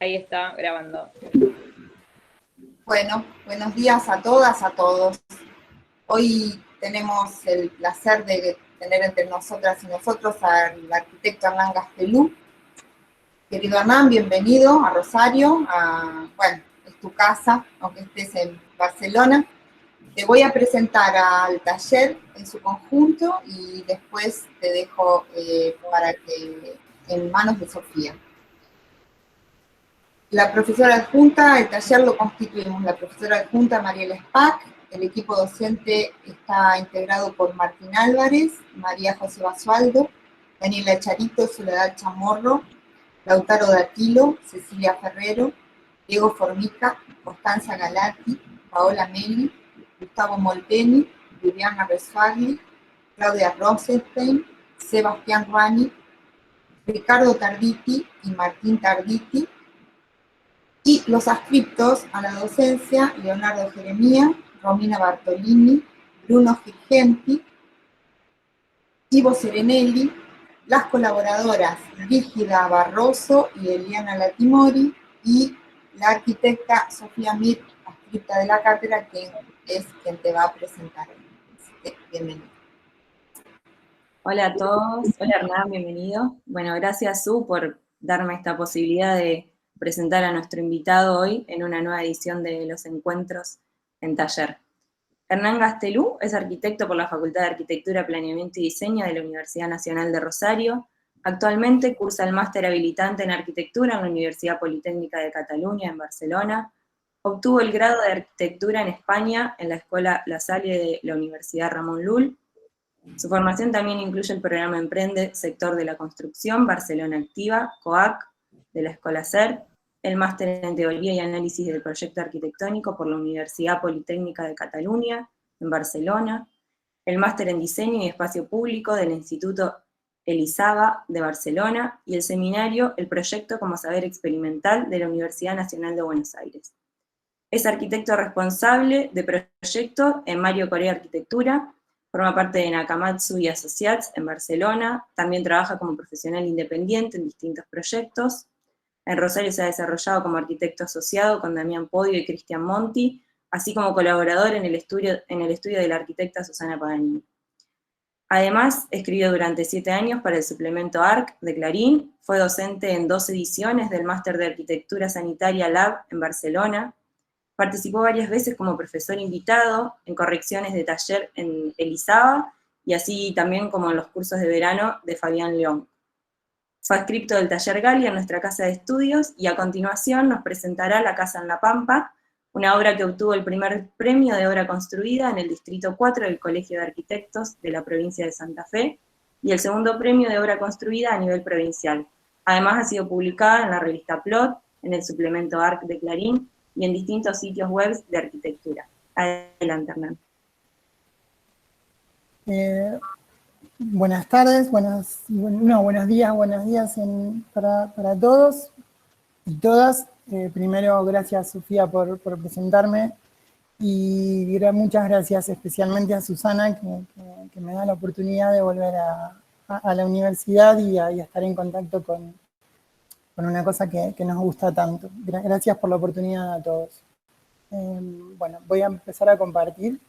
Ahí está grabando. Bueno, buenos días a todas, a todos. Hoy tenemos el placer de tener entre nosotras y nosotros al arquitecto Hernán Gastelú. Querido Hernán, bienvenido a Rosario. Bueno, es tu casa, aunque estés en Barcelona. Te voy a presentar al taller en su conjunto y después te dejo para que en manos de Sofía. La profesora adjunta, el taller lo constituimos la profesora adjunta Mariela Spack, el equipo docente está integrado por Martín Álvarez, María José Basualdo, Daniela Charito, Soledad Chamorro, Lautaro Datilo, Cecilia Ferrero, Diego Formica, Constanza Galati, Paola Meli, Gustavo Molteni, Viviana Resfagli, Claudia Rosenstein, Sebastián Ruani, Ricardo Tarditi y Martín Tarditi, y los adscriptos a la docencia: Leonardo Jeremía, Romina Bartolini, Bruno Girgenti, Ivo Serenelli, las colaboradoras Brígida Barroso y Eliana Latimori, y la arquitecta Sofía Mir, adscripta de la cátedra, que es quien te va a presentar. Así que, bienvenido. Hola a todos, hola Hernán, bienvenido. Bueno, gracias Su por darme esta posibilidad de presentar a nuestro invitado hoy en una nueva edición de Los Encuentros en Taller. Hernán Gastelú es arquitecto por la Facultad de Arquitectura, Planeamiento y Diseño de la Universidad Nacional de Rosario. Actualmente cursa el máster habilitante en arquitectura en la Universidad Politécnica de Cataluña, en Barcelona. Obtuvo el grado de arquitectura en España en la Escuela La Salle de la Universidad Ramon Llull. Su formación también incluye el programa Emprende, Sector de la Construcción, Barcelona Activa, COAC, de la Escola SER, el máster en Teoría y Análisis del Proyecto Arquitectónico por la Universidad Politécnica de Cataluña, en Barcelona, el máster en Diseño y Espacio Público del Instituto Elisava de Barcelona, y el seminario El Proyecto como Saber Experimental de la Universidad Nacional de Buenos Aires. Es arquitecto responsable de proyecto en Mario Corea Arquitectura. Forma parte de Nakamatsu y Associates en Barcelona. También trabaja como profesional independiente en distintos proyectos. En Rosario se ha desarrollado como arquitecto asociado con Damián Podio y Cristian Monti, así como colaborador en el estudio de la arquitecta Susana Paganini. Además, escribió durante 7 años para el suplemento ARC de Clarín. Fue docente en 2 ediciones del Máster de Arquitectura Sanitaria Lab en Barcelona. Participó varias veces como profesor invitado en correcciones de taller en Elisava y así también como en los cursos de verano de Fabián León. Fue adscripto del taller Galia en nuestra casa de estudios y a continuación nos presentará La Casa en la Pampa, una obra que obtuvo el primer premio de obra construida en el Distrito 4 del Colegio de Arquitectos de la provincia de Santa Fe y el segundo premio de obra construida a nivel provincial. Además ha sido publicada en la revista Plot, en el suplemento ARC de Clarín, y en distintos sitios web de arquitectura. Adelante, Hernán. Buenas tardes, buenos días para todos y todas. Primero, gracias Sofía por presentarme, y muchas gracias especialmente a Susana que me da la oportunidad de volver a la universidad y a estar en contacto con una cosa que nos gusta tanto. Gracias por la oportunidad a todos. Bueno, voy a empezar a compartir.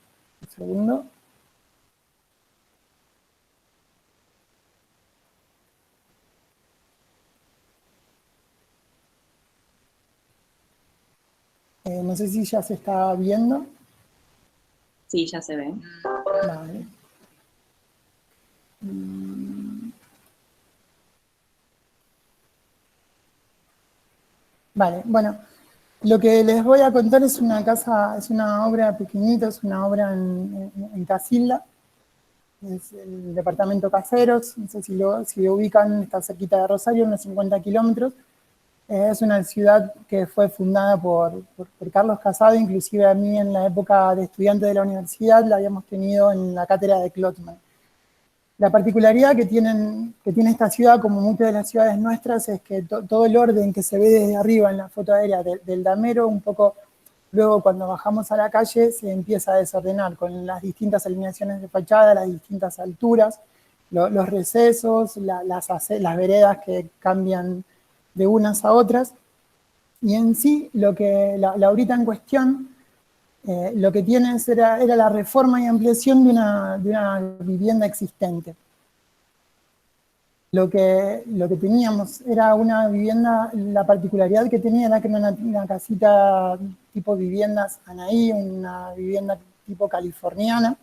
Un segundo. No sé si ya se está viendo. Sí, ya se ve. Vale. Vale, bueno, lo que les voy a contar es una obra pequeñita, es una obra en Casilda, es el departamento Caseros, no sé si lo ubican, está cerquita de Rosario, unos 50 kilómetros. Es una ciudad que fue fundada por Carlos Casado, inclusive a mí en la época de estudiante de la universidad la habíamos tenido en la cátedra de Klotman. La particularidad que tiene esta ciudad, como muchas de las ciudades nuestras, es que todo el orden que se ve desde arriba en la foto aérea del damero, un poco luego cuando bajamos a la calle se empieza a desordenar con las distintas alineaciones de fachada, las distintas alturas, los recesos, las veredas que cambian de unas a otras. Y en sí, la obrita en cuestión, lo que tienes era la reforma y ampliación de una vivienda existente. Lo que teníamos era una vivienda, la particularidad que tenía era que era una casita tipo viviendas Anaí, una vivienda tipo californiana,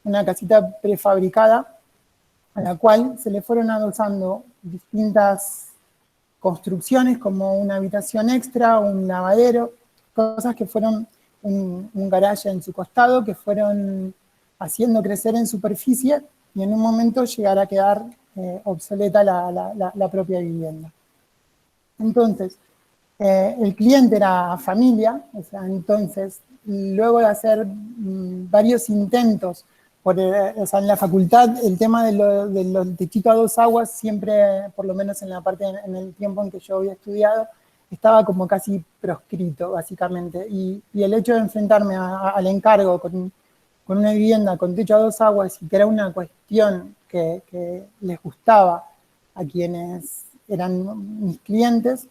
una casita prefabricada, a la cual se le fueron adosando distintas construcciones como una habitación extra, un lavadero, cosas que fueron un garaje en su costado, que fueron haciendo crecer en superficie y en un momento llegar a quedar obsoleta la propia vivienda. Entonces, el cliente era familia, o sea, entonces, luego de hacer varios intentos, o sea, en la facultad, el tema de los techitos a dos aguas, siempre, por lo menos en la parte, en el tiempo en que yo había estudiado, estaba como casi proscrito, básicamente. Y el hecho de enfrentarme al encargo con una vivienda con techo a dos aguas y que era una cuestión que les gustaba a quienes eran mis clientes,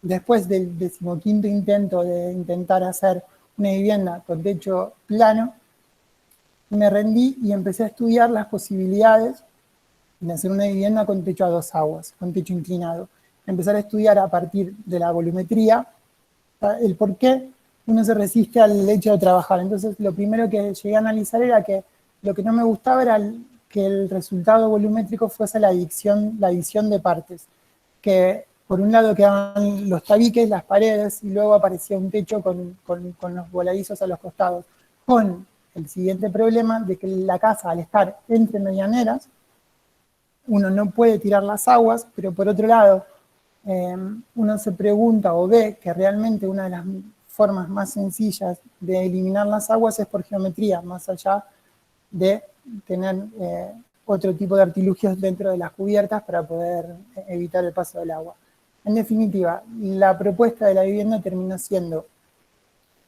después del 15º intento de intentar hacer una vivienda con techo plano, me rendí y empecé a estudiar las posibilidades de hacer una vivienda con techo a dos aguas, con techo inclinado. Empezar a estudiar a partir de la volumetría, el por qué uno se resiste al hecho de trabajar. Entonces, lo primero que llegué a analizar era que lo que no me gustaba era que el resultado volumétrico fuese la adición de partes, que por un lado quedaban los tabiques, las paredes, y luego aparecía un techo con los voladizos a los costados, con el siguiente problema de que la casa, al estar entre medianeras, uno no puede tirar las aguas, pero por otro lado, uno se pregunta o ve que realmente una de las formas más sencillas de eliminar las aguas es por geometría, más allá de tener otro tipo de artilugios dentro de las cubiertas para poder evitar el paso del agua. En definitiva, la propuesta de la vivienda terminó siendo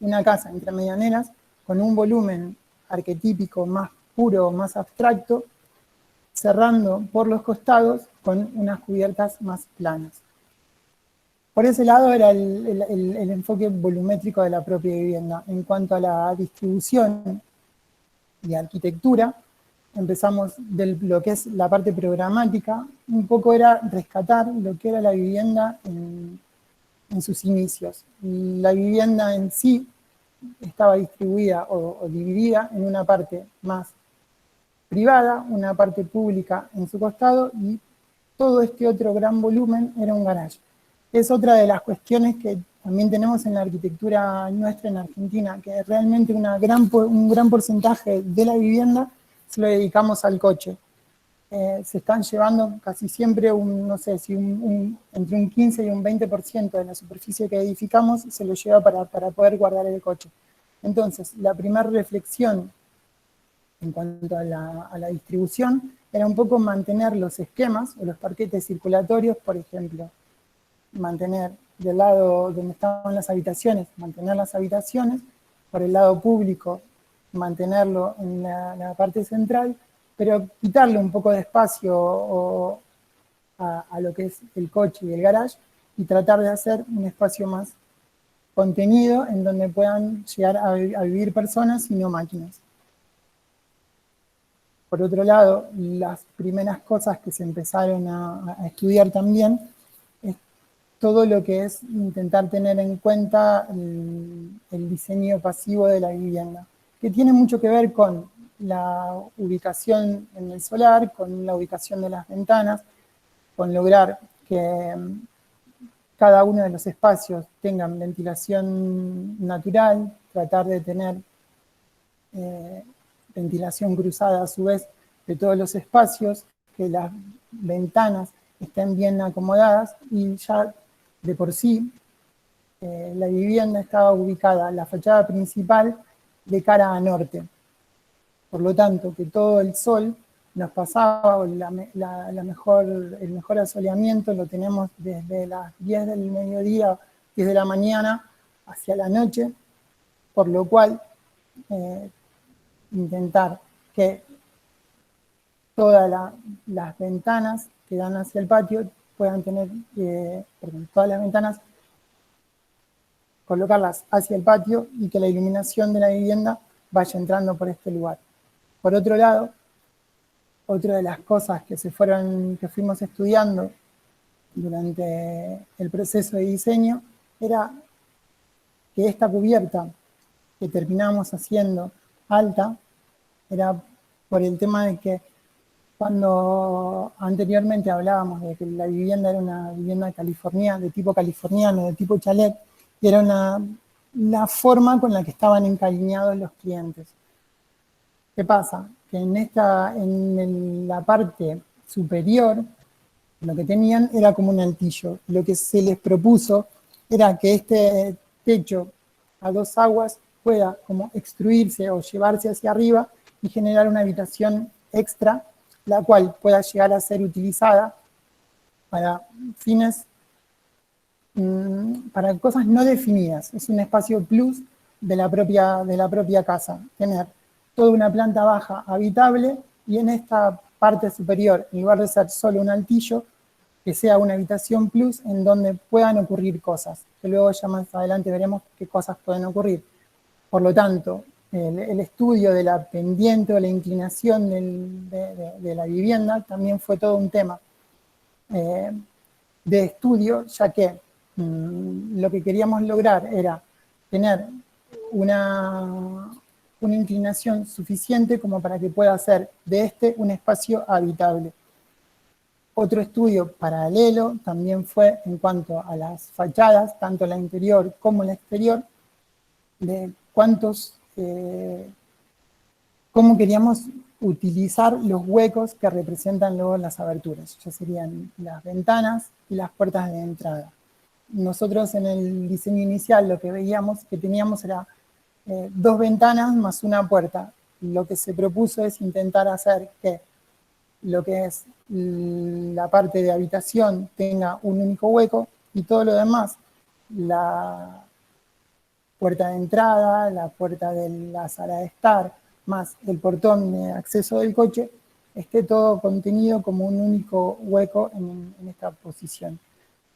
una casa entre medianeras con un volumen arquetípico más puro, más abstracto, cerrando por los costados con unas cubiertas más planas. Por ese lado era el enfoque volumétrico de la propia vivienda. En cuanto a la distribución y arquitectura, empezamos de lo que es la parte programática, un poco era rescatar lo que era la vivienda en sus inicios. La vivienda en sí estaba distribuida o dividida en una parte más privada, una parte pública en su costado, y todo este otro gran volumen era un garaje. Es otra de las cuestiones que también tenemos en la arquitectura nuestra en Argentina, que realmente un gran porcentaje de la vivienda se lo dedicamos al coche. Se están llevando casi siempre no sé, si entre un 15 y un 20% de la superficie que edificamos se lo lleva para poder guardar el coche. Entonces, la primera reflexión en cuanto a la distribución era un poco mantener los esquemas o los parquetes circulatorios, por ejemplo, mantener del lado donde estaban las habitaciones, mantener las habitaciones, por el lado público, mantenerlo en la parte central, pero quitarle un poco de espacio a lo que es el coche y el garage y tratar de hacer un espacio más contenido en donde puedan llegar a vivir personas y no máquinas. Por otro lado, las primeras cosas que se empezaron a estudiar también es todo lo que es intentar tener en cuenta el diseño pasivo de la vivienda, que tiene mucho que ver con la ubicación en el solar, con la ubicación de las ventanas, con lograr que cada uno de los espacios tengan ventilación natural, tratar de tener ventilación cruzada a su vez de todos los espacios, que las ventanas estén bien acomodadas, y ya de por sí la vivienda estaba ubicada, la fachada principal, de cara a norte. Por lo tanto, que todo el sol nos pasaba, o el mejor asoleamiento lo tenemos desde las 10 del mediodía, 10 de la mañana, hacia la noche, por lo cual intentar que todas las ventanas que dan hacia el patio puedan tener, todas las ventanas colocarlas hacia el patio y que la iluminación de la vivienda vaya entrando por este lugar. Por otro lado, otra de las cosas que fuimos estudiando durante el proceso de diseño era que esta cubierta que terminamos haciendo alta era por el tema de que cuando anteriormente hablábamos de que la vivienda era una vivienda californiana, de tipo californiano, de tipo chalet, y era la forma con la que estaban encariñados los clientes. ¿Qué pasa? Que en la parte superior, lo que tenían era como un altillo. Lo que se les propuso era que este techo a dos aguas pueda como extruirse o llevarse hacia arriba y generar una habitación extra, la cual pueda llegar a ser utilizada para fines, para cosas no definidas. Es un espacio plus de la propia casa. Tener toda una planta baja habitable y en esta parte superior, en lugar de ser solo un altillo, que sea una habitación plus en donde puedan ocurrir cosas, que luego ya más adelante veremos qué cosas pueden ocurrir. Por lo tanto, el estudio de la pendiente o la inclinación de la vivienda también fue todo un tema de estudio, ya que lo que queríamos lograr era tener una inclinación suficiente como para que pueda ser de este un espacio habitable. Otro estudio paralelo también fue en cuanto a las fachadas, tanto la interior como la exterior, de cómo queríamos utilizar los huecos que representan luego las aberturas, ya serían las ventanas y las puertas de entrada. Nosotros en el diseño inicial lo que veíamos que teníamos era dos ventanas más una puerta. Lo que se propuso es intentar hacer que lo que es la parte de habitación tenga un único hueco y todo lo demás, la puerta de entrada, la puerta de la sala de estar, más el portón de acceso del coche, esté todo contenido como un único hueco en esta posición.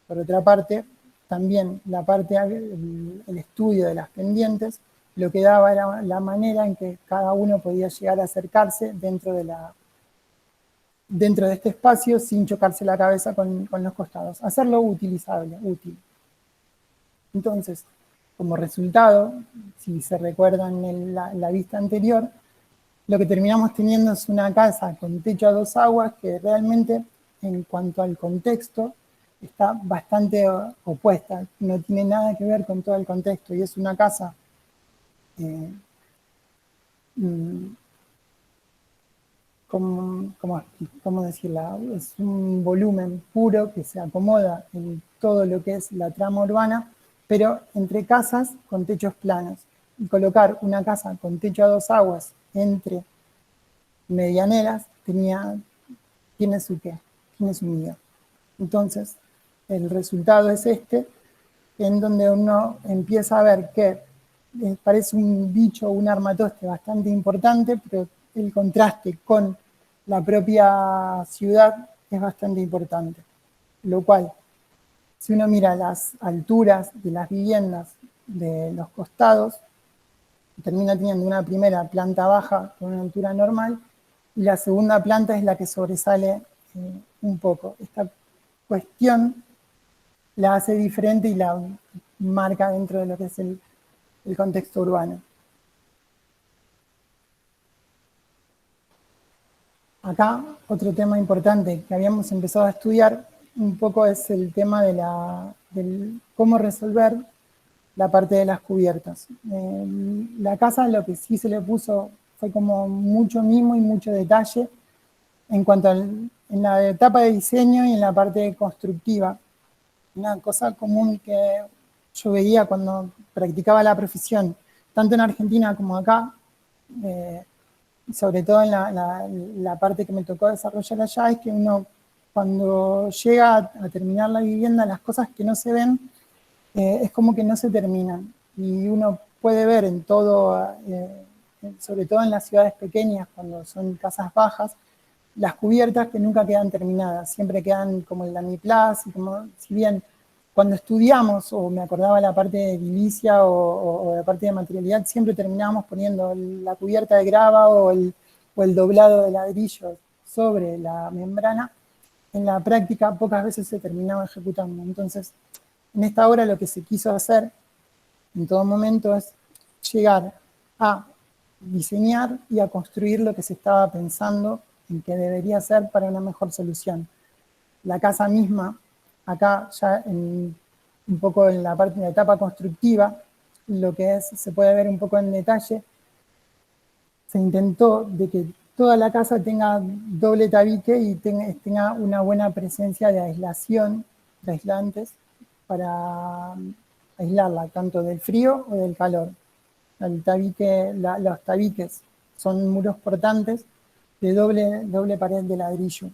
Por otra parte, también el estudio de las pendientes, lo que daba era la manera en que cada uno podía llegar a acercarse dentro de este espacio sin chocarse la cabeza con los costados. Hacerlo utilizable, útil. Entonces, como resultado, si se recuerdan en la vista anterior, lo que terminamos teniendo es una casa con techo a dos aguas que realmente, en cuanto al contexto, está bastante opuesta, no tiene nada que ver con todo el contexto, y es una casa ¿cómo decirla? Es un volumen puro que se acomoda en todo lo que es la trama urbana, pero entre casas con techos planos. Y colocar una casa con techo a dos aguas entre medianeras tiene su qué, tiene su miedo. Entonces, el resultado es este, en donde uno empieza a ver que parece un bicho, un armatoste bastante importante, pero el contraste con la propia ciudad es bastante importante. Lo cual, si uno mira las alturas de las viviendas de los costados, termina teniendo una primera planta baja con una altura normal y la segunda planta es la que sobresale un poco. Esta cuestión la hace diferente y la marca dentro de lo que es el contexto urbano. Acá, otro tema importante que habíamos empezado a estudiar un poco es el tema de cómo resolver la parte de las cubiertas. La casa lo que sí se le puso fue como mucho mimo y mucho detalle en cuanto en la etapa de diseño y en la parte constructiva. Una cosa común que yo veía cuando practicaba la profesión, tanto en Argentina como acá, sobre todo en la parte que me tocó desarrollar allá, es que uno cuando llega a terminar la vivienda, las cosas que no se ven, es como que no se terminan. Y uno puede ver en todo, sobre todo en las ciudades pequeñas, cuando son casas bajas, las cubiertas que nunca quedan terminadas, siempre quedan como el lamiplás, y como si bien cuando estudiamos, o me acordaba la parte de edilicia o la parte de materialidad, siempre terminábamos poniendo la cubierta de grava o el doblado de ladrillos sobre la membrana. En la práctica pocas veces se terminaba ejecutando. Entonces, en esta obra lo que se quiso hacer en todo momento es llegar a diseñar y a construir lo que se estaba pensando en que debería ser para una mejor solución. La casa misma, acá ya un poco en la parte de la etapa constructiva, lo que es, se puede ver un poco en detalle, se intentó de que toda la casa tenga doble tabique y tenga una buena presencia de aislación, de aislantes, para aislarla tanto del frío o del calor. Los tabiques son muros portantes de doble pared de ladrillo,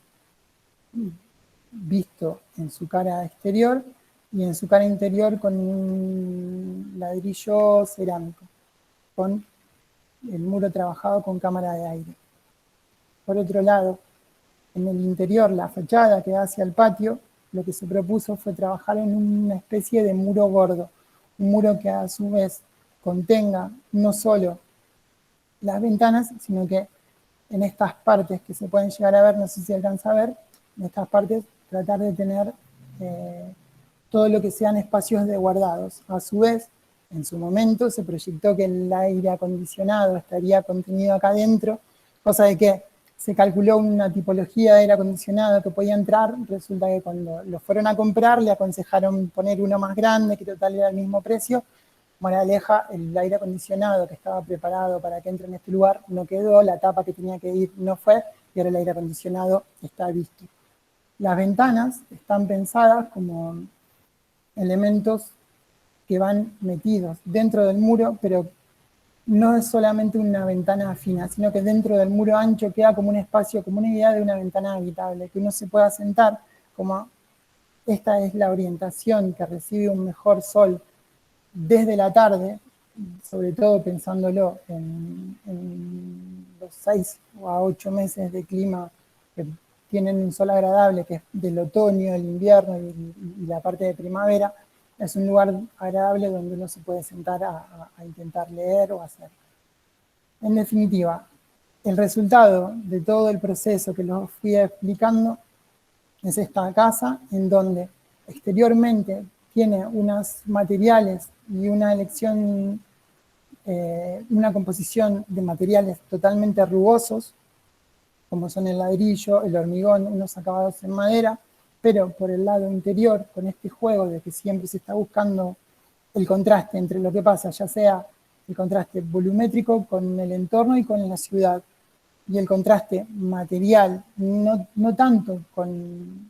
visto en su cara exterior y en su cara interior con un ladrillo cerámico, con el muro trabajado con cámara de aire. Por otro lado, en el interior, la fachada que da hacia el patio, lo que se propuso fue trabajar en una especie de muro gordo, un muro que a su vez contenga no solo las ventanas, sino que en estas partes que se pueden llegar a ver, no sé si alcanza a ver, en estas partes tratar de tener todo lo que sean espacios de guardados. A su vez, en su momento se proyectó que el aire acondicionado estaría contenido acá adentro, cosa de que se calculó una tipología de aire acondicionado que podía entrar. Resulta que cuando lo fueron a comprar le aconsejaron poner uno más grande, que total era el mismo precio. Moraleja, el aire acondicionado que estaba preparado para que entre en este lugar no quedó, la tapa que tenía que ir no fue, y ahora el aire acondicionado está visto. Las ventanas están pensadas como elementos que van metidos dentro del muro, pero no es solamente una ventana fina, sino que dentro del muro ancho queda como un espacio, como una idea de una ventana habitable, que uno se pueda sentar, como esta es la orientación que recibe un mejor sol desde la tarde, sobre todo pensándolo en los 6 a 8 meses de clima que tienen un sol agradable, que es del otoño, el invierno y la parte de primavera. Es un lugar agradable donde uno se puede sentar a intentar leer o hacer. En definitiva, el resultado de todo el proceso que los fui explicando es esta casa en donde exteriormente tiene unos materiales y una elección, una composición de materiales totalmente rugosos, como son el ladrillo, el hormigón, unos acabados en madera, pero por el lado interior, con este juego de que siempre se está buscando el contraste entre lo que pasa, ya sea el contraste volumétrico con el entorno y con la ciudad, y el contraste material, no tanto con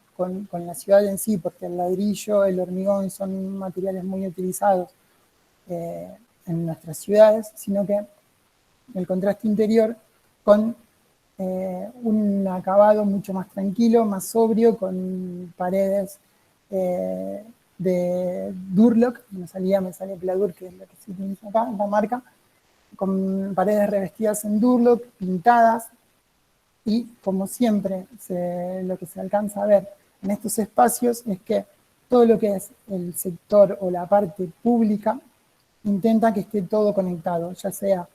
la ciudad en sí, porque el ladrillo, el hormigón son materiales muy utilizados en nuestras ciudades, sino que el contraste interior con un acabado mucho más tranquilo, más sobrio, con paredes de Durlock, me sale Pladur, que es lo que se utiliza acá, la marca, con paredes revestidas en Durlock, pintadas, y como siempre lo que se alcanza a ver en estos espacios es que todo lo que es el sector o la parte pública intenta que esté todo conectado, ya sea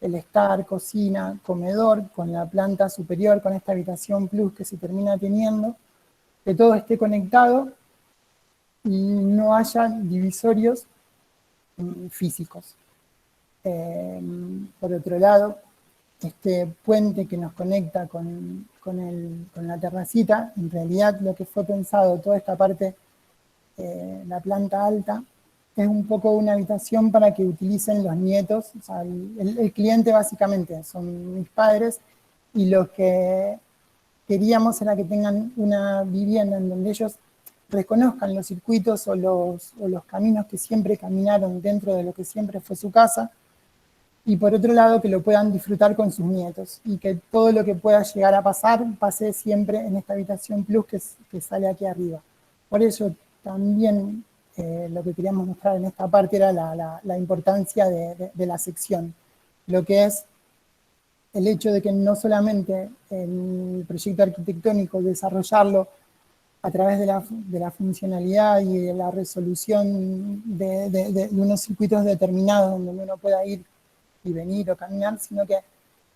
el estar, cocina, comedor, con la planta superior, con esta habitación plus que se termina teniendo, que todo esté conectado y no haya divisorios físicos. Por otro lado, este puente que nos conecta con la terracita, en realidad lo que fue pensado, toda esta parte, la planta alta, es un poco una habitación para que utilicen los nietos. O sea, el cliente básicamente son mis padres, y lo que queríamos era que tengan una vivienda en donde ellos reconozcan los circuitos o los caminos que siempre caminaron dentro de lo que siempre fue su casa, y por otro lado que lo puedan disfrutar con sus nietos, y que todo lo que pueda llegar a pasar, pase siempre en esta habitación plus que sale aquí arriba. Por eso también lo que queríamos mostrar en esta parte era la importancia de la sección, lo que es el hecho de que no solamente el proyecto arquitectónico desarrollarlo a través de la funcionalidad y de la resolución de unos circuitos determinados donde uno pueda ir y venir o caminar, sino que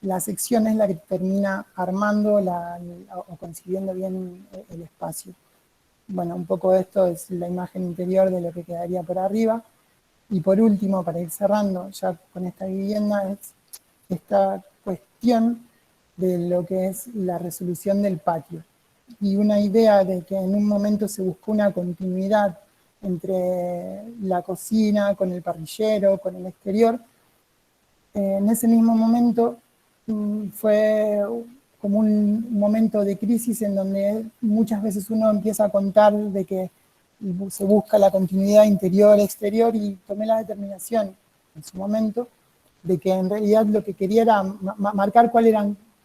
la sección es la que termina armando o concibiendo bien el espacio. Bueno, un poco esto es la imagen interior de lo que quedaría por arriba. Y por último, para ir cerrando ya con esta vivienda, es esta cuestión de lo que es la resolución del patio. Y una idea de que en un momento se buscó una continuidad entre la cocina, con el parrillero, con el exterior. En ese mismo momento fue como un momento de crisis en donde muchas veces uno empieza a contar de que se busca la continuidad interior-exterior, y tomé la determinación en su momento de que en realidad lo que quería era marcar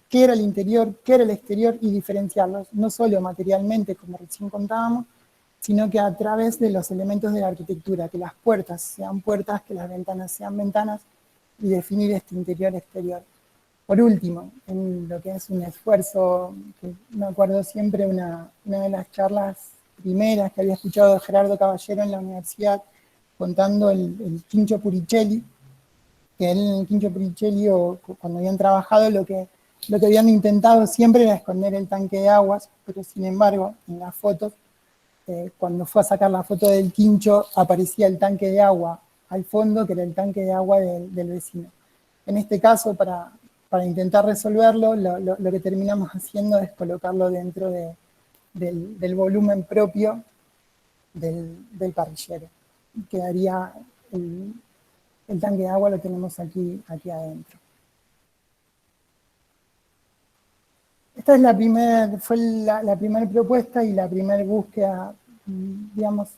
qué era el interior, qué era el exterior, y diferenciarlos, no solo materialmente, como recién contábamos, sino que a través de los elementos de la arquitectura, que las puertas sean puertas, que las ventanas sean ventanas, y definir este interior-exterior. Por último, en lo que es un esfuerzo, que me acuerdo siempre una de las charlas primeras que había escuchado de Gerardo Caballero en la universidad, contando el Quincho Puricelli, que él en el Quincho Puricelli, cuando habían trabajado, lo que habían intentado siempre era esconder el tanque de aguas, pero sin embargo, en las fotos, cuando fue a sacar la foto del quincho, aparecía el tanque de agua al fondo, que era el tanque de agua del vecino. En este caso, para intentar resolverlo, lo que terminamos haciendo es colocarlo dentro del volumen propio del parrillero. Quedaría el tanque de agua, lo tenemos aquí adentro. Esta es fue la primera propuesta y la primera búsqueda, digamos,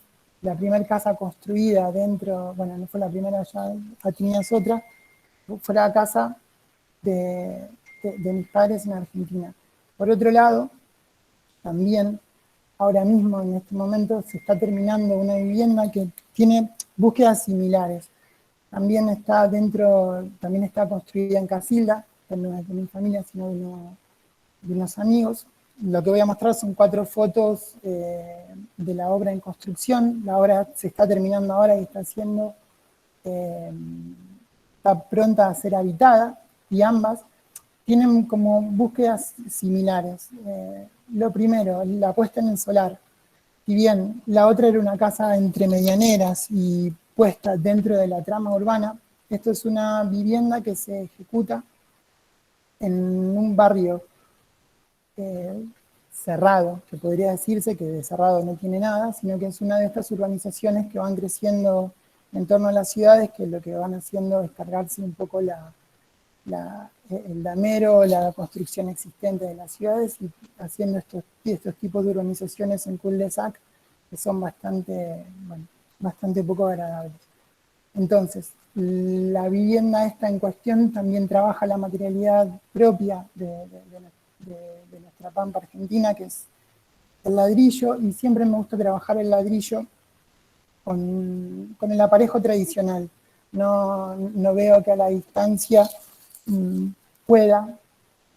la primera casa construida dentro, bueno, no fue la primera, ya tenías otra, fue la casa de mis padres en Argentina. Por otro lado, también, ahora mismo, en este momento, se está terminando una vivienda que tiene búsquedas similares. También está construida en Casilda, no es de mi familia, sino de unos amigos. Lo que voy a mostrar son 4 fotos de la obra en construcción. La obra se está terminando ahora y está pronta a ser habitada, y ambas tienen como búsquedas similares. Lo primero, la puesta en el solar. Si bien la otra era una casa entre medianeras y puesta dentro de la trama urbana, esto es una vivienda que se ejecuta en un barrio cerrado, que podría decirse que de cerrado no tiene nada, sino que es una de estas urbanizaciones que van creciendo en torno a las ciudades, que lo que van haciendo es cargarse un poco el damero, la construcción existente de las ciudades, y haciendo estos tipos de urbanizaciones en cul-de-sac que son bastante poco agradables. Entonces, la vivienda esta en cuestión también trabaja la materialidad propia de nuestra pampa argentina, que es el ladrillo, y siempre me gusta trabajar el ladrillo con el aparejo tradicional. No veo que a la distancia pueda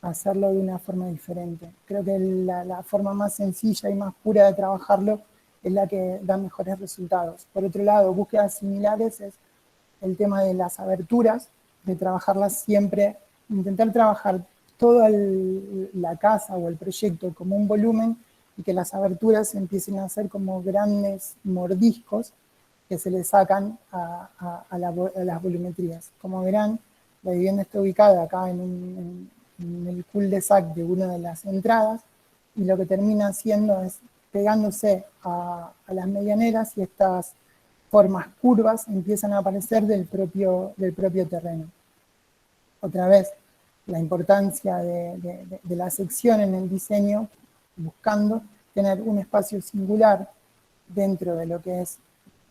hacerlo de una forma diferente. Creo que la forma más sencilla y más pura de trabajarlo es la que da mejores resultados. Por otro lado, búsquedas similares es el tema de las aberturas, de trabajarlas siempre, intentar trabajar toda la casa o el proyecto como un volumen, y que las aberturas empiecen a ser como grandes mordiscos que se le sacan a las volumetrías. Como verán, la vivienda está ubicada acá en el cul-de-sac de una de las entradas, y lo que termina haciendo es pegándose a las medianeras, y estas formas curvas empiezan a aparecer del propio terreno. Otra vez, la importancia de la sección en el diseño, buscando tener un espacio singular dentro de lo que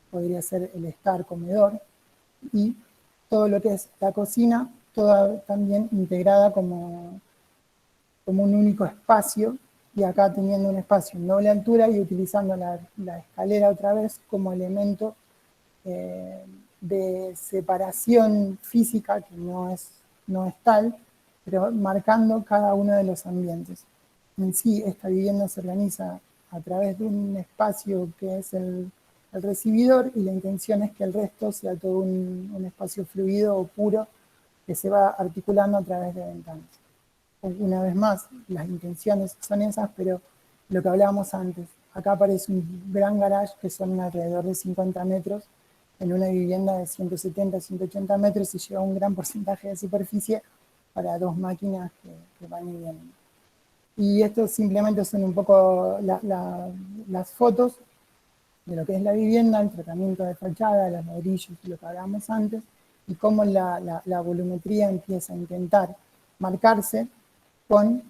podría ser el estar comedor, y todo lo que es la cocina, toda también integrada como un único espacio, y acá teniendo un espacio en doble altura y utilizando la escalera otra vez como elemento de separación física, que no es tal, pero marcando cada uno de los ambientes. En sí, esta vivienda se organiza a través de un espacio que es el recibidor, y la intención es que el resto sea todo un espacio fluido o puro que se va articulando a través de ventanas. Una vez más, las intenciones son esas, pero lo que hablábamos antes, acá aparece un gran garage que son alrededor de 50 metros, en una vivienda de 170, 180 metros se lleva un gran porcentaje de superficie para dos máquinas que van y vienen. Y esto simplemente son un poco las fotos de lo que es la vivienda, el tratamiento de fachada, los ladrillos y lo que hablábamos antes, y cómo la volumetría empieza a intentar marcarse con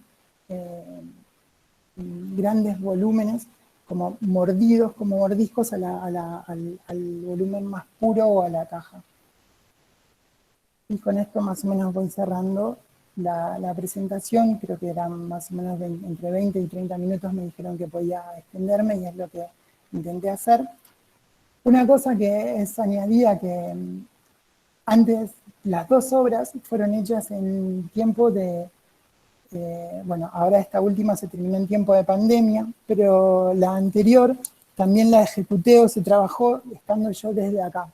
grandes volúmenes, como mordidos, como mordiscos al volumen más puro o a la caja. Y con esto más o menos voy cerrando la presentación. Creo que eran más o menos entre 20 y 30 minutos, me dijeron que podía extenderme y es lo que intenté hacer. Una cosa que es añadida, que antes las dos obras fueron hechas en tiempo de, bueno, ahora esta última se terminó en tiempo de pandemia, pero la anterior también la ejecuté o se trabajó estando yo desde acá.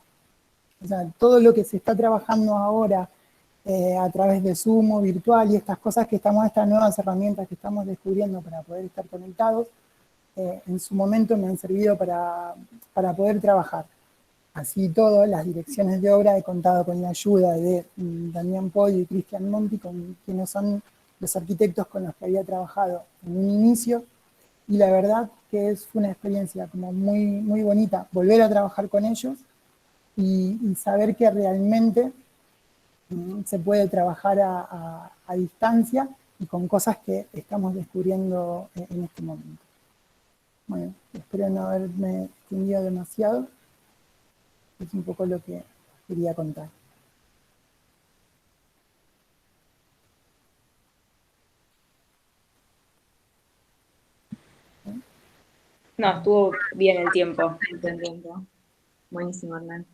O sea, todo lo que se está trabajando ahora a través de Zoom o virtual y estas cosas que estamos, estas nuevas herramientas que estamos descubriendo para poder estar conectados, en su momento me han servido para poder trabajar. Así todo, las direcciones de obra he contado con la ayuda de Damián Pollo y Cristian Monti, quienes son los arquitectos con los que había trabajado en un inicio, y la verdad que fue una experiencia como muy, muy bonita volver a trabajar con ellos y saber que realmente se puede trabajar a distancia y con cosas que estamos descubriendo en este momento. Bueno, espero no haberme extendido demasiado. Es un poco lo que quería contar. No, estuvo bien el tiempo. Buenísimo, Hernán.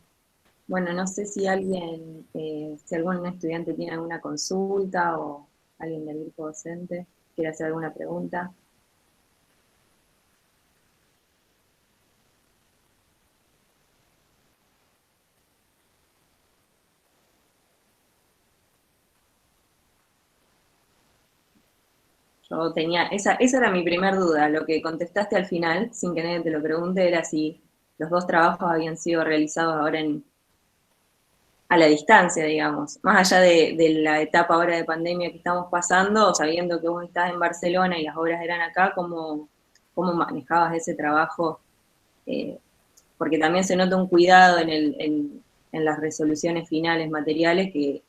Bueno, no sé si alguien, si algún estudiante tiene alguna consulta o alguien del grupo docente quiere hacer alguna pregunta. Yo tenía, esa era mi primer duda, lo que contestaste al final, sin que nadie te lo pregunte, era si los dos trabajos habían sido realizados ahora a la distancia, digamos, más allá de la etapa ahora de pandemia que estamos pasando, sabiendo que vos estás en Barcelona y las obras eran acá, ¿cómo manejabas ese trabajo? Porque también se nota un cuidado en las resoluciones finales materiales que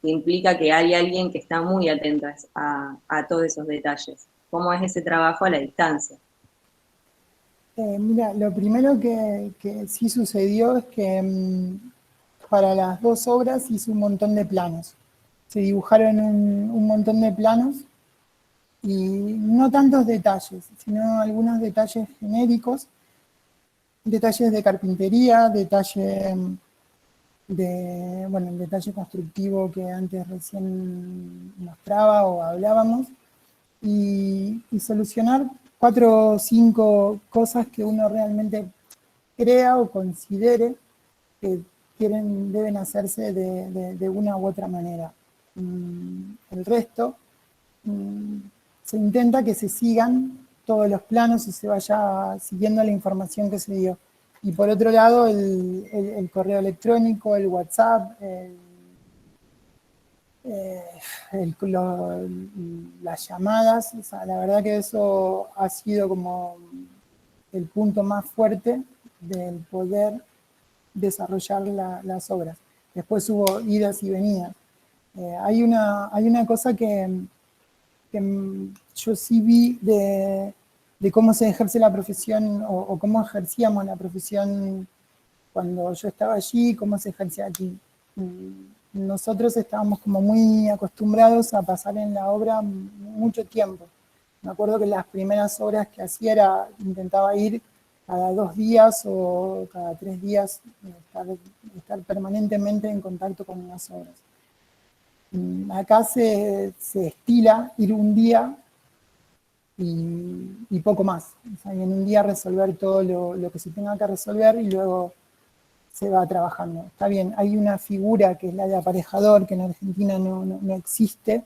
implica que hay alguien que está muy atento a todos esos detalles. ¿Cómo es ese trabajo a la distancia? Mira, lo primero que sí sucedió es que para las dos obras hice un montón de planos. Se dibujaron un montón de planos y no tantos detalles, sino algunos detalles genéricos, detalles de carpintería, el detalle constructivo que antes recién mostraba o hablábamos, y solucionar 4 o 5 cosas que uno realmente crea o considere que deben hacerse de una u otra manera. El resto se intenta que se sigan todos los planos y se vaya siguiendo la información que se dio. Y por otro lado, el correo electrónico, el WhatsApp, las llamadas, o sea, la verdad que eso ha sido como el punto más fuerte del poder desarrollar las obras. Después hubo idas y venidas. Hay una cosa que yo sí vi de cómo se ejerce la profesión o cómo ejercíamos la profesión cuando yo estaba allí, cómo se ejercía aquí. Nosotros estábamos como muy acostumbrados a pasar en la obra mucho tiempo. Me acuerdo que las primeras obras que hacía intentaba ir cada 2 días o cada 3 días, estar permanentemente en contacto con las obras. Acá se estila ir un día y poco más. O sea, y en un día resolver todo lo que se tenga que resolver y luego se va trabajando. Está bien, hay una figura que es la de aparejador, que en Argentina no existe,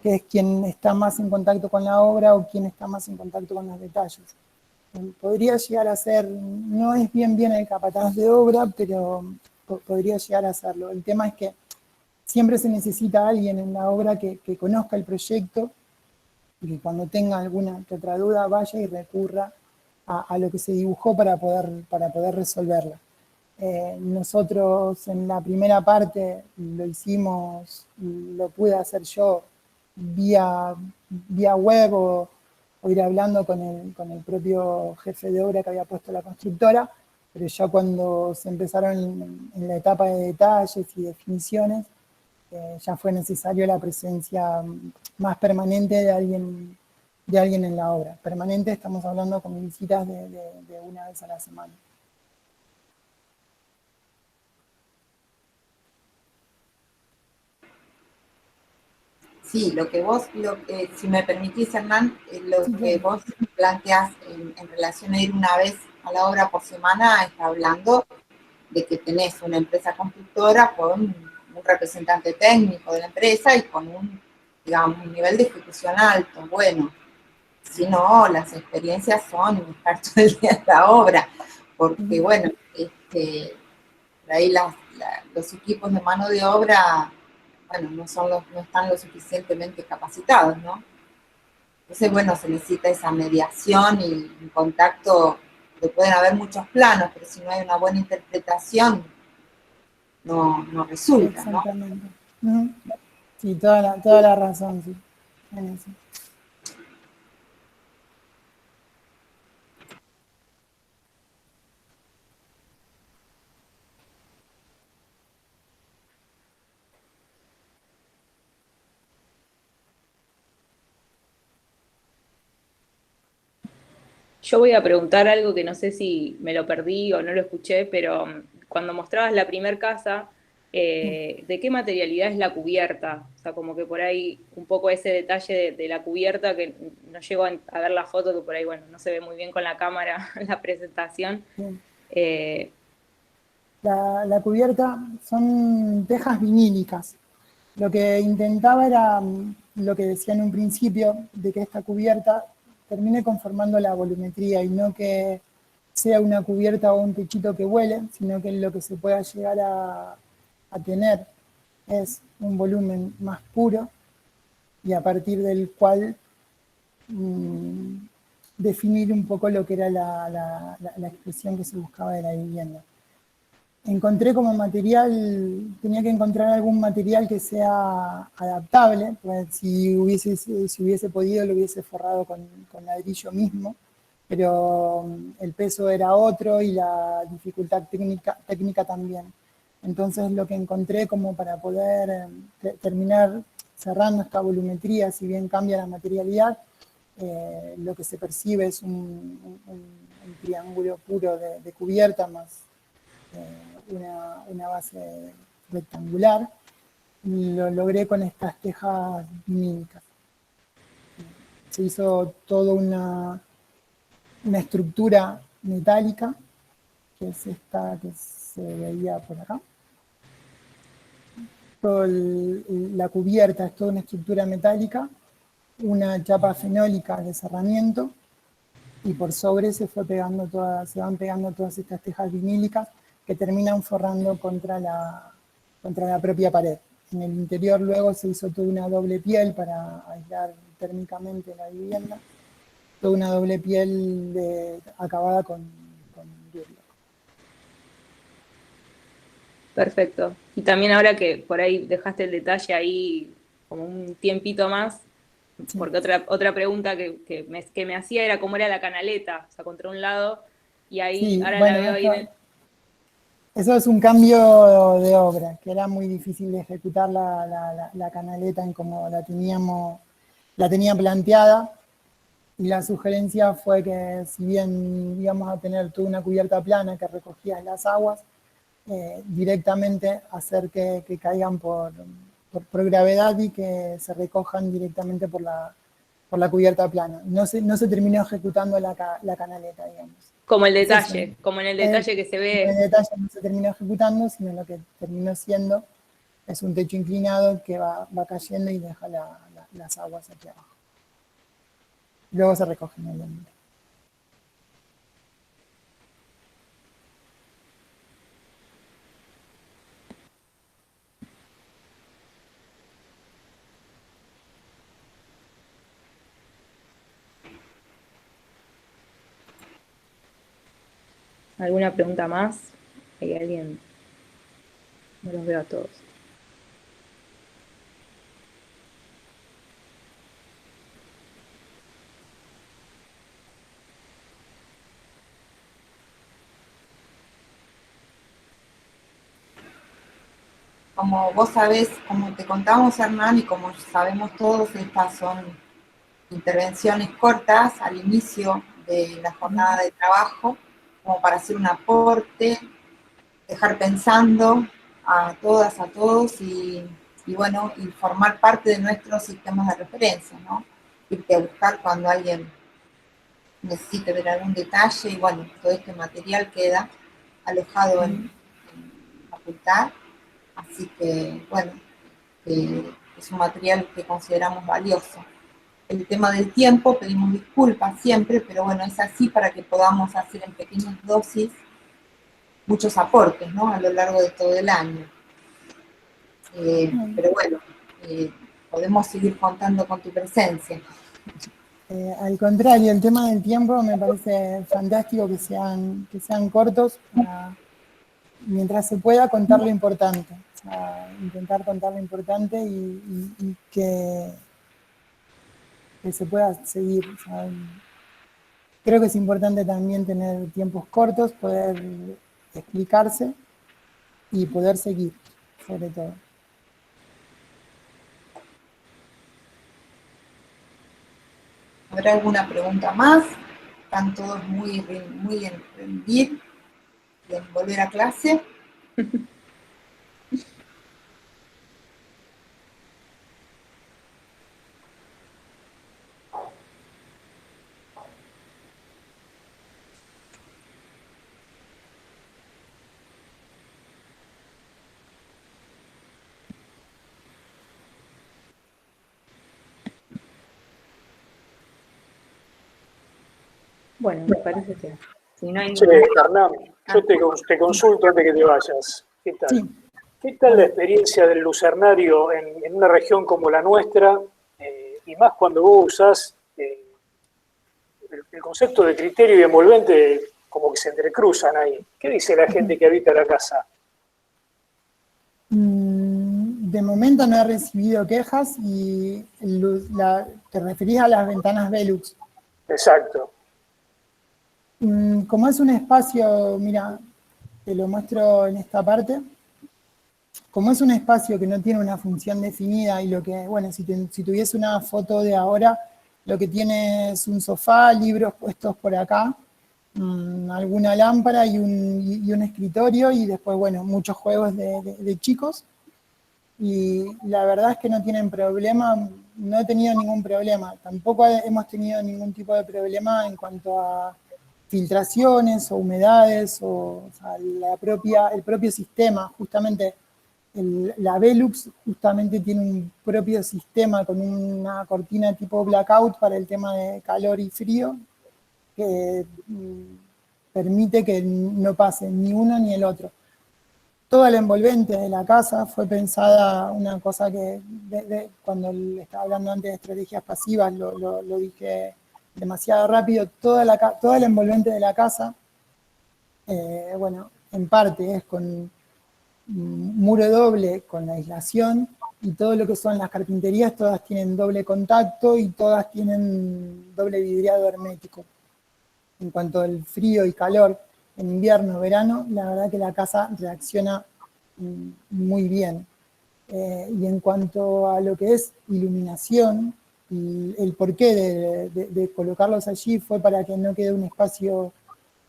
que es quien está más en contacto con la obra o quien está más en contacto con los detalles. Podría llegar a ser, no es bien el capataz de obra, pero podría llegar a serlo. El tema es que siempre se necesita alguien en la obra que conozca el proyecto y que cuando tenga alguna que otra duda vaya y recurra a lo que se dibujó para poder resolverla. Nosotros en la primera parte lo hicimos, lo pude hacer yo vía web o ir hablando con el propio jefe de obra que había puesto la constructora, pero ya cuando se empezaron en la etapa de detalles y definiciones, ya fue necesario la presencia más permanente de alguien en la obra. Permanente estamos hablando con visitas de una vez a la semana. Sí, si me permitís, Hernán, lo Sí, que claro. vos planteás en relación a ir una vez a la obra por semana, está hablando de que tenés una empresa constructora con un representante técnico de la empresa y con digamos, un nivel de ejecución alto. Bueno, si no, las experiencias son estar todo el día en la obra, porque bueno, por ahí los equipos de mano de obra, bueno, no están lo suficientemente capacitados, ¿no? Entonces, bueno, se necesita esa mediación y un contacto, que pueden haber muchos planos, pero si no hay una buena interpretación, no resulta, ¿no? Exactamente. Ujú. Sí, toda la razón, sí, en eso. Yo voy a preguntar algo que no sé si me lo perdí o no lo escuché, pero cuando mostrabas la primer casa, ¿de qué materialidad es la cubierta? O sea, como que por ahí un poco ese detalle de la cubierta que no llego a ver la foto, que por ahí, bueno, no se ve muy bien con la cámara la presentación. Bien. Eh, La cubierta son tejas vinílicas. Lo que intentaba era lo que decía en un principio, de que esta cubierta termine conformando la volumetría y no que sea una cubierta o un techito que huele, sino que lo que se pueda llegar a tener es un volumen más puro y a partir del cual definir un poco lo que era la expresión que se buscaba de la vivienda. Encontré como material, tenía que encontrar algún material que sea adaptable, pues si hubiese podido lo hubiese forrado con ladrillo mismo, pero el peso era otro y la dificultad técnica también. Entonces lo que encontré como para poder terminar cerrando esta volumetría, si bien cambia la materialidad, lo que se percibe es un triángulo puro de cubierta más una base rectangular, y lo logré con estas tejas vinílicas. Se hizo toda una estructura metálica, que es esta que se veía por acá. La cubierta es toda una estructura metálica, una chapa fenólica de cerramiento, y por sobre se van pegando todas estas tejas vinílicas que terminan forrando contra la propia pared. En el interior luego se hizo toda una doble piel para aislar térmicamente la vivienda, toda una doble piel acabada con vidrio. Perfecto. Y también ahora que por ahí dejaste el detalle ahí como un tiempito más, Sí. porque otra pregunta que me hacía era cómo era la canaleta, o sea, contra un lado, y ahí Sí, ahora la bueno, veo ahí en el... eso es un cambio de obra, que era muy difícil de ejecutar la canaleta en como la tenía planteada, y la sugerencia fue que si bien íbamos a tener toda una cubierta plana que recogía las aguas, directamente hacer que caigan por gravedad y que se recojan directamente por por la cubierta plana. No se terminó ejecutando la canaleta, digamos. Como el detalle, como en el detalle que se ve. El detalle no se terminó ejecutando, sino lo que terminó siendo es un techo inclinado que va cayendo y deja las aguas aquí abajo. Luego se recogen, obviamente. ¿Alguna pregunta más? ¿Hay alguien? No los veo a todos. Como vos sabés, como te contamos, Hernán, y como sabemos todos, estas son intervenciones cortas al inicio de la jornada de trabajo, como para hacer un aporte, dejar pensando a todas, a todos, y bueno, y formar parte de nuestros sistemas de referencia, ¿no? Irte a buscar cuando alguien necesite ver algún detalle, y bueno, todo este material queda alojado en la facultad. Así que, bueno, es un material que consideramos valioso. El tema del tiempo, pedimos disculpas siempre, pero bueno, es así para que podamos hacer en pequeñas dosis muchos aportes, ¿no? A lo largo de todo el año. Pero bueno, podemos seguir contando con tu presencia. Al contrario, el tema del tiempo me parece fantástico que sean cortos para, mientras se pueda, contar lo importante. O sea, intentar contar lo importante y que se pueda seguir. O sea, creo que es importante también tener tiempos cortos, poder explicarse y poder seguir, sobre todo. ¿Habrá alguna pregunta más? Están todos muy en rendir, en volver a clase. Bueno, me parece que... Si no hay Sí, Hernán, yo te consulto antes que te vayas. ¿Qué tal? Sí. ¿Qué tal la experiencia del lucernario en una región como la nuestra? Y más cuando vos usás el concepto de criterio y envolvente, como que se entrecruzan ahí. ¿Qué dice la gente que habita la casa? De momento no he recibido quejas y te referís a las ventanas Velux. Exacto. Como es un espacio, mira, te lo muestro en esta parte. Como es un espacio que no tiene una función definida y lo que, bueno, si tuviese una foto de ahora, lo que tiene es un sofá, libros puestos por acá, alguna lámpara y un escritorio y después, bueno, muchos juegos de chicos. Y la verdad es que no tienen problema, no he tenido ningún problema. Tampoco hemos tenido ningún tipo de problema en cuanto a filtraciones o humedades o sea, el propio sistema. Justamente la Velux justamente tiene un propio sistema con una cortina tipo blackout para el tema de calor y frío que permite que no pase ni uno ni el otro. Todo el envolvente de la casa fue pensada, una cosa que cuando le estaba hablando antes de estrategias pasivas, lo dije demasiado rápido, todo el envolvente de la casa, bueno, en parte es con muro doble, con la aislación, y todo lo que son las carpinterías, todas tienen doble contacto y todas tienen doble vidriado hermético. En cuanto al frío y calor, en invierno, verano, la verdad que la casa reacciona muy bien. Y en cuanto a lo que es iluminación, el porqué de colocarlos allí fue para que no quede un espacio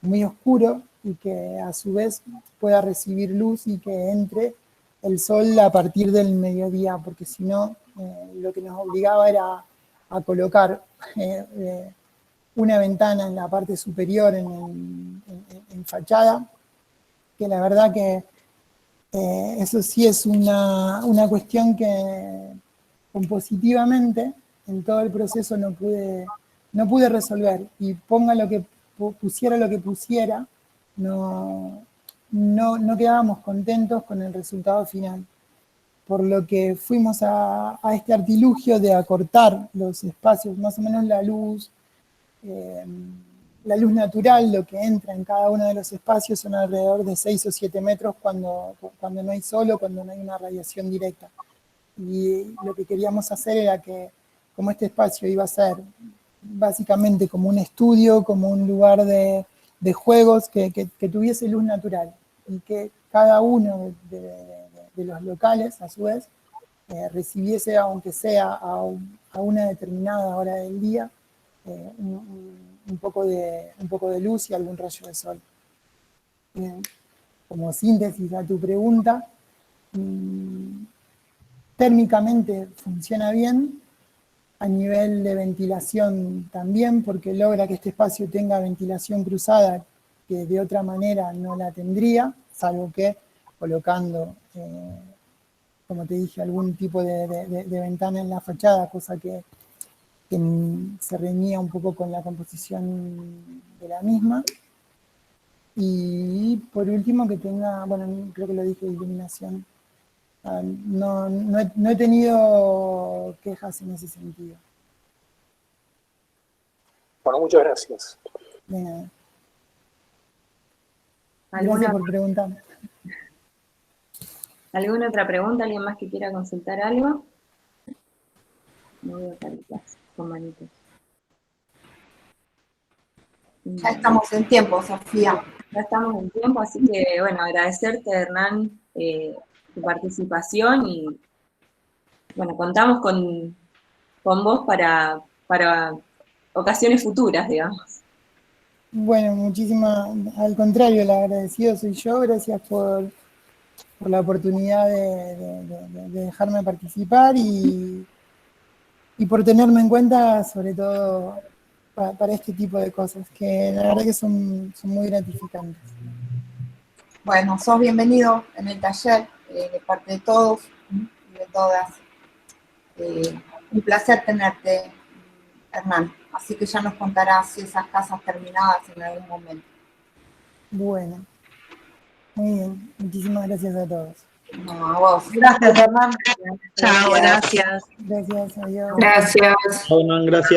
muy oscuro y que a su vez pueda recibir luz y que entre el sol a partir del mediodía, porque si no, lo que nos obligaba era a colocar una ventana en la parte superior en fachada, que la verdad que eso sí es una cuestión que compositivamente en todo el proceso no pude resolver, y ponga lo que pusiera, no quedábamos contentos con el resultado final. Por lo que fuimos a este artilugio de acortar los espacios, más o menos la luz natural, lo que entra en cada uno de los espacios son alrededor de 6 o 7 metros cuando no hay sol, cuando no hay una radiación directa. Y lo que queríamos hacer era que, como este espacio iba a ser básicamente como un estudio, como un lugar de juegos, que tuviese luz natural, y que cada uno de los locales, a su vez, recibiese, aunque sea a una determinada hora del día, un poco de luz y algún rayo de sol. Como síntesis a tu pregunta, térmicamente funciona bien, a nivel de ventilación también, porque logra que este espacio tenga ventilación cruzada, que de otra manera no la tendría, salvo que colocando, como te dije, algún tipo de ventana en la fachada, cosa que se reñía un poco con la composición de la misma. Y por último que tenga, bueno, creo que lo dije, iluminación. No he tenido quejas en ese sentido. Bueno, muchas gracias. De nada. Gracias por preguntar. ¿Alguna otra pregunta? ¿Alguien más que quiera consultar algo? No veo caritas con manitos. Ya estamos en tiempo, Sofía. Ya estamos en tiempo, así que, bueno, agradecerte, Hernán, tu participación, y, bueno, contamos con vos para ocasiones futuras, digamos. Bueno, al contrario, el agradecido soy yo, gracias por la oportunidad de dejarme participar y por tenerme en cuenta, sobre todo para este tipo de cosas, que la verdad que son muy gratificantes. Bueno, sos bienvenido en el taller de parte de todos y de todas. Un placer tenerte, Hernán. Así que ya nos contarás si esas casas terminadas en algún momento. Bueno, muy bien. Muchísimas gracias a todos. No, a vos. Gracias, Hernán. Chao, gracias. Gracias, adiós. Gracias. Chao, Hernán, gracias.